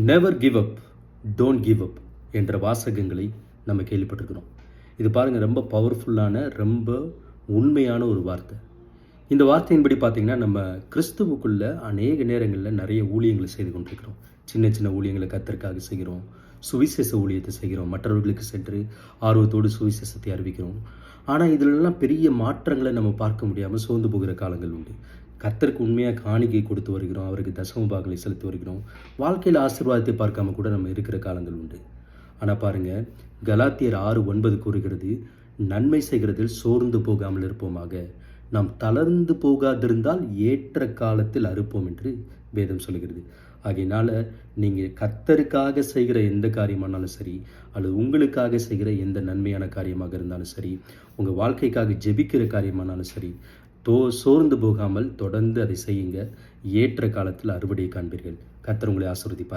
Never give up, don't give up என்ற வாசகங்களை நம்ம கேள்விப்பட்டிருக்கிறோம். இது பாருங்கள், ரொம்ப பவர்ஃபுல்லான, ரொம்ப உண்மையான ஒரு வார்த்தை. இந்த வார்த்தையின்படி பார்த்தீங்கன்னா, நம்ம கிறிஸ்துவுக்குள்ள அநேக நேரங்களில் நிறைய ஊழியங்களை செய்து கொண்டிருக்கிறோம். சின்ன சின்ன ஊழியங்களை கர்த்தருக்காக செய்கிறோம், சுவிசேஷ ஊழியத்தை செய்கிறோம், மற்றவர்களுக்கு சென்று ஆர்வத்தோடு சுவிசேஷத்தை அறிவிக்கிறோம். ஆனால் இதிலெல்லாம் பெரிய மாற்றங்களை நம்ம பார்க்க முடியாமல் சோர்ந்து போகிற காலங்கள் உண்டு. கர்த்தருக்கு உண்மையாக காணிக்கை கொடுத்து வருகிறோம், அவருக்கு தசம பாகங்களை செலுத்தி வருகிறோம், வாழ்க்கையில் ஆசீர்வாதத்தை பார்க்காம கூட நம்ம இருக்கிற காலங்கள் உண்டு. ஆனால் பாருங்கள், கலாத்தியர் 6:9 கூறுகிறது, நன்மை செய்கிறதில் சோர்ந்து போகாமல் இருப்போமாக, நாம் தளர்ந்து போகாதிருந்தால் ஏற்ற காலத்தில் அறுப்போம் என்று வேதம் சொல்கிறது. ஆகையினால நீங்கள் கர்த்தருக்காக செய்கிற எந்த காரியமானாலும் சரி, அல்லது உங்களுக்காக செய்கிற எந்த நன்மையான காரியமாக இருந்தாலும் சரி, உங்கள் வாழ்க்கைக்காக ஜெபிக்கிற காரியமானாலும் சரி, சோர்ந்து போகாமல் தொடர்ந்து அதை செய்யுங்க. ஏற்ற காலத்தில் அறுவடையை காண்பீர்கள். கர்த்தர் உங்களை ஆசீர்வதிப்பார்.